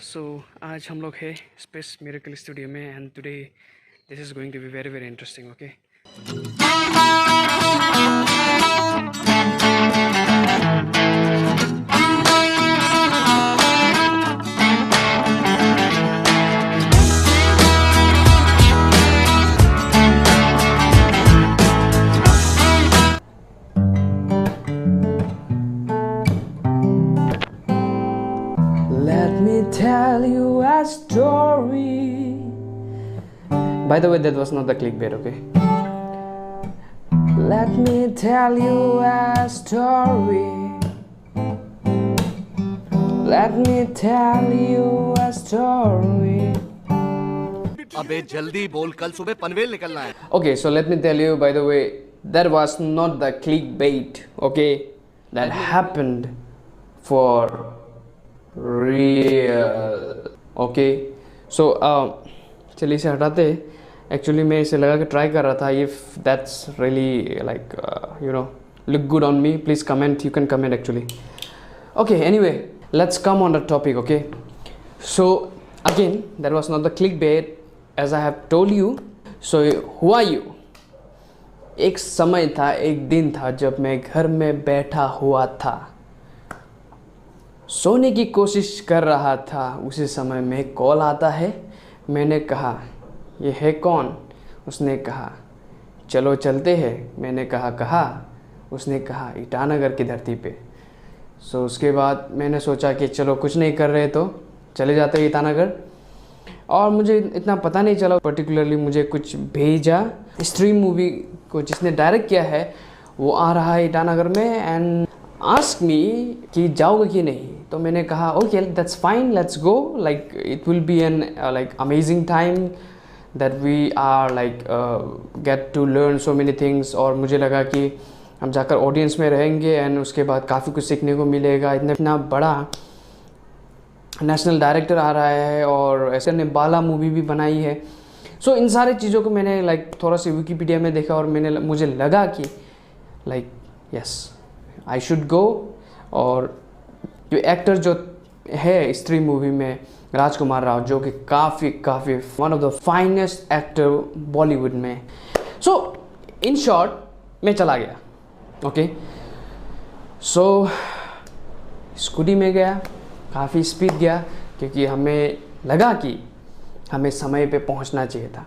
सो आज हम लोग है स्पेस मिरेकल स्टूडियो में and today this is going to be very very interesting okay. Let me tell you a story. By the way, that was not the clickbait, okay? Let me tell you a story. Let me tell you a story. अबे जल्दी बोल, कल सुबह पनवेल निकलना है। Okay, so let me tell you, by the way, that was not the clickbait, okay? That happened for real, okay? So, चलिए इसे हटाते। एक्चुअली मैं इसे लगा के ट्राई कर रहा था। If that's really like look good on me, please comment, you can comment actually. Okay, anyway let's come on the topic, okay? So again that was not the clickbait as I have told you. So हुआ you, एक समय था, एक दिन था जब मैं घर में बैठा हुआ था, सोने की कोशिश कर रहा था। उसी समय में कॉल आता है। मैंने कहा ये है कौन? उसने कहा चलो चलते हैं। मैंने कहा उसने कहा ईटानगर की धरती पे। सो उसके बाद मैंने सोचा कि चलो कुछ नहीं कर रहे तो चले जाते हैं ईटानगर। और मुझे इतना पता नहीं चला, पर्टिकुलरली मुझे कुछ भेजा। स्ट्रीम मूवी को जिसने डायरेक्ट किया है वो आ रहा है ईटानगर में एंड आस्क मी कि जाओगे कि नहीं। तो मैंने कहा okay that's fine, let's go, like it will be an like amazing time that we are like get to learn so many things. और मुझे लगा कि हम जाकर ऑडियंस में रहेंगे एंड उसके बाद काफ़ी कुछ सीखने को मिलेगा। इतना बड़ा नेशनल डायरेक्टर आ रहा है और ऐसे ने बाला मूवी भी बनाई है। सो इन सारी चीज़ों को मैंने लाइक थोड़ा सा विकीपीडिया में देखा और मुझे लगा कि like yes I should go. और जो एक्टर जो है स्त्री मूवी में, राजकुमार राव, जो कि काफ़ी one of the finest actor Bollywood में। सो इन शॉर्ट मैं चला गया, ओके? सो स्कूटी में गया, काफ़ी स्पीड गया क्योंकि हमें लगा कि हमें समय पे पहुंचना चाहिए था।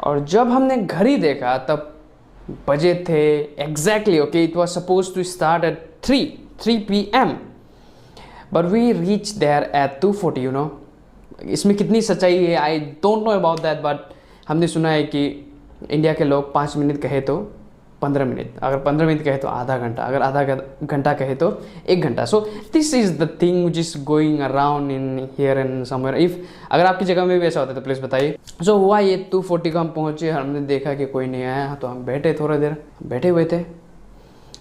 और जब हमने घड़ी देखा तब बजे थे exactly, okay, it was suppose to start at 3 PM but we reach there at 2:40, you know. इसमें कितनी सच्चाई है I don't know about that, but हमने सुना है कि इंडिया के लोग 5 मिनट कहे तो 15 मिनट, अगर 15 मिनट कहे तो आधा घंटा, अगर आधा घंटा कहे तो 1 घंटा। So this is the thing which is going around in here and somewhere. If अगर आपकी जगह में भी ऐसा होता है तो प्लीज़ बताइए। सो हुआ ये 2:40 को हम पहुँचे, हमने देखा कि कोई नहीं आया तो हम बैठे, थोड़ा देर बैठे हुए थे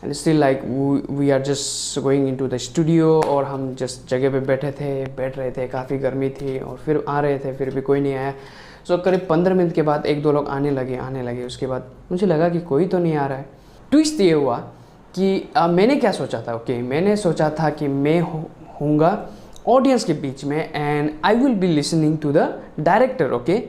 and still like we are just going into the studio. और हम जस्ट जगह पे बैठ रहे थे, काफ़ी गर्मी थी और फिर आ रहे थे, फिर भी कोई नहीं आया। सो करीब 15 मिनट के बाद 1-2 लोग आने लगे। उसके बाद मुझे लगा कि कोई तो नहीं आ रहा है। ट्विस्ट ये हुआ कि मैंने क्या सोचा था, ओके? मैंने सोचा था कि मैं होऊंगा ऑडियंस के बीच में and I will be listening to the director, okay?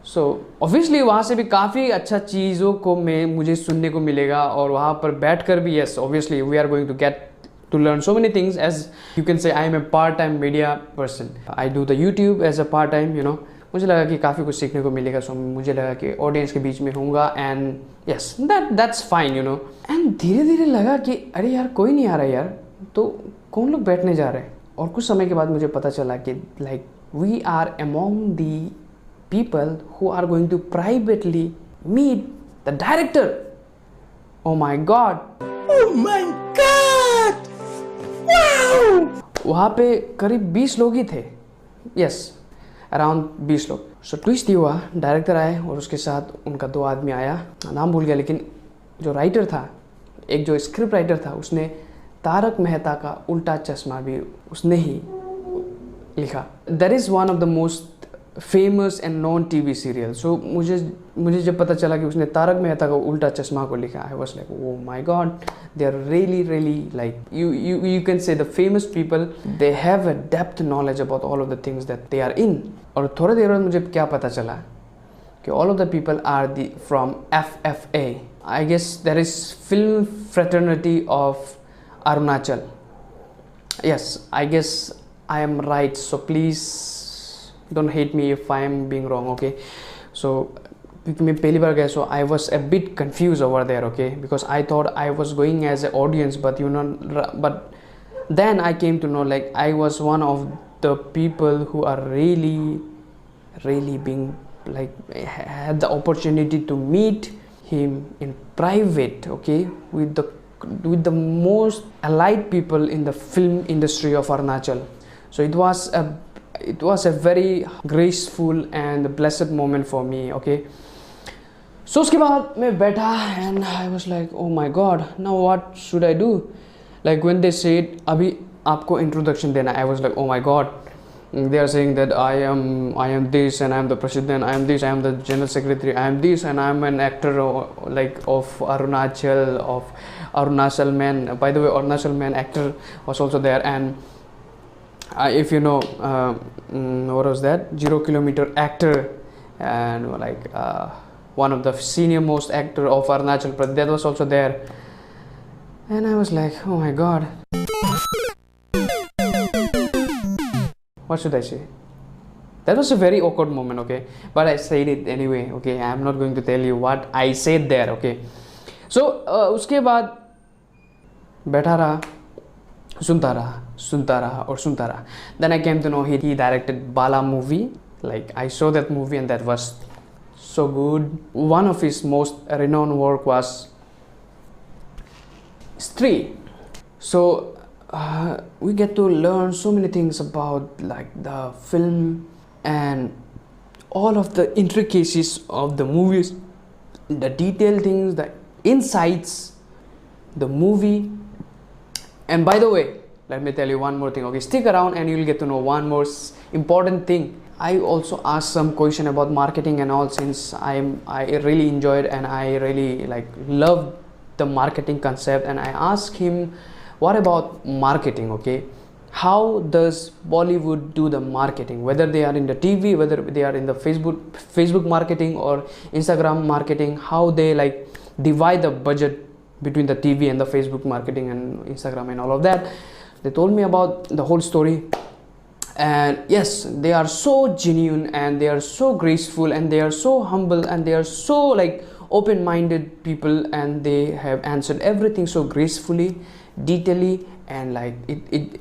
So obviously वहाँ से भी काफ़ी अच्छा चीज़ों को मुझे सुनने को मिलेगा। और वहाँ पर बैठकर भी yes obviously we are going to get to learn so many things. As you can say, I am a part-time media person. I do the YouTube as a part-time, you know. मुझे लगा कि काफ़ी कुछ सीखने को मिलेगा। सो मुझे लगा कि ऑडियंस के बीच में होऊंगा and yes that's fine, you know. And धीरे धीरे लगा कि अरे यार कोई नहीं आ रहा यार, तो कौन लोग बैठने जा रहे हैं। और कुछ समय के बाद मुझे पता चला कि like we are among the people who are going to privately meet the director. Oh my God, Oh my God! वहाँ पे करीब 20 लोग ही थे, यस अराउंड 20 लोग। सो ट्विस्ट ये हुआ, डायरेक्टर आए और उसके साथ उनका 2 आदमी आया, नाम भूल गया, लेकिन जो राइटर था, एक जो स्क्रिप्ट राइटर था, उसने तारक मेहता का उल्टा चश्मा भी उसने ही लिखा। That is one of the most famous and known TV serial. So मुझे जब पता चला कि उसने तारक मेहता का उल्टा चश्मा को लिखा, I was like oh my God, they are really like you can say the famous people, they have a depth knowledge about all of the things that they are in. और थोड़ी देर बाद मुझे क्या पता चला कि all of the people are the from FFA. I guess that is film fraternity of Arunachal. Yes, I guess I am right. So please don't hate me if I am being wrong. Okay. So क्योंकि मैं पहली बार गया, so I was a bit confused over there. Okay, because I thought I was going as an audience, but but then I came to know like I was one of the people who are really being like had the opportunity to meet him in private. Okay, with the most allied people in the film industry of Arunachal. So it was a very graceful and blessed moment for me. Okay, so उसके बाद मैं बैठा and I was like oh my god, now what should I do? Like when they said अभी आपको introduction देना, I was like oh my god, they are saying that I am this and I am the president, I am this, I am the general secretary, I am this, and I am an actor like of Arunachal Man. By the way, Arunachal Man actor was also there, and if you know what was that, 0 kilometer actor, and like one of the senior most actor of Arunachal Pradesh, that was also there. And I was like oh my god, what should I say? That was a very awkward moment. Okay, but I said it anyway. Okay, I am not going to tell you what I said there. Okay, so उसके बाद बैठा रहा, सुनता रहा. Then I came to know he directed Bala movie. Like I saw that movie and that was so good. One of his most renowned work was Stree. So we get to learn so many things about like the film and all of the intricacies of the movies, the detailed things, the insights, the movie. And by the way, let me tell you one more thing. Okay, stick around and you'll get to know one more important thing. I also asked some question about marketing and all, since I really enjoyed and I really like loved the marketing concept, and I asked him what about marketing. Okay, how does Bollywood do the marketing, whether they are in the TV, whether they are in the Facebook marketing or Instagram marketing, how they like divide the budget between the TV and the Facebook marketing and Instagram and all of that. They told me about the whole story, and yes, they are so genuine and they are so graceful and they are so humble and they are so like open-minded people, and they have answered everything so gracefully, detailedly, and like it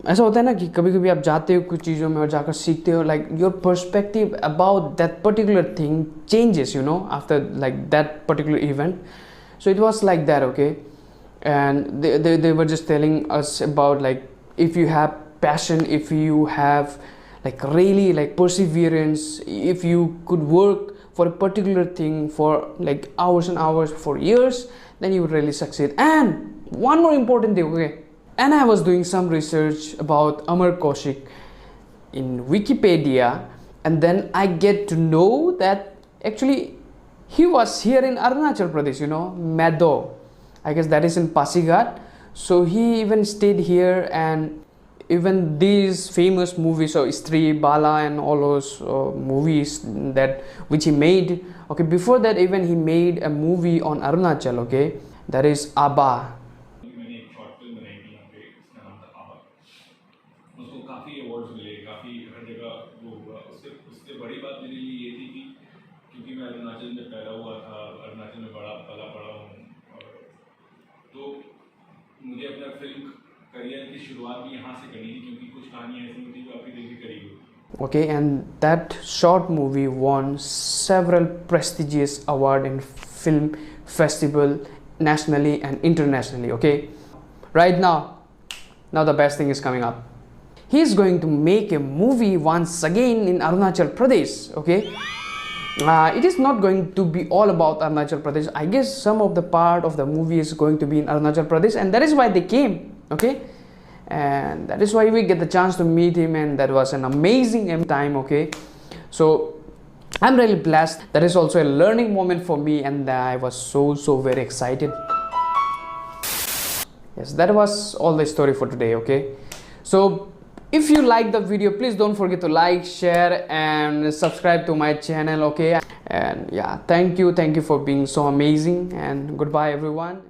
ऐसा होता है ना कि कभी कभी आप जाते हो कुछ चीज़ों में और जाकर सीखते हो, like your perspective about that particular thing changes, you know, after like that particular event. So it was like that. Okay, and they were just telling us about like if you have passion, if you have like really like perseverance, if you could work for a particular thing for like hours and hours for years, then you would really succeed. And one more important thing. Okay, and I was doing some research about Amar Kaushik in Wikipedia, and then I get to know that actually he was here in Arunachal Pradesh, you know, Madho, I guess that is in Pasighat. So he even stayed here, and even these famous movies, so Stree, Bala, and all those movies that which he made. Okay, before that even he made a movie on Arunachal. Okay, that is Abba. मैंने एक short film बनाई थी यहाँ पे, इसका नाम था आबा. उसको काफ़ी अवार्ड्स मिले, काफ़ी हर जगह वो हुआ. उससे बड़ी बात मेरे लिए ये थी कि क्योंकि मैं अरुणाचल में पैदा हुआ था, अरुणाचल में पड़ा हूँ, तो मुझे अपना फिल्म करियर की शुरुआत भी यहाँ से करनी थी, क्योंकि कुछ कहानियाँ ऐसी होती जो आपकी दिल की करीब हो. Okay, and that short movie won several prestigious awards in film festival nationally and internationally. Okay, right now the best thing is coming up. He is going to make a movie once again in Arunachal Pradesh. Okay, it is not going to be all about Arunachal Pradesh. I guess some of the part of the movie is going to be in Arunachal Pradesh, and that is why they came. Okay, and that is why we get the chance to meet him, and that was an amazing time. Okay, So I'm really blessed. That is also a learning moment for me, and I was so very excited. Yes, that was all the story for today. Okay, so if you like the video, please don't forget to like, share and subscribe to my channel. Okay, and yeah, thank you for being so amazing, and goodbye everyone.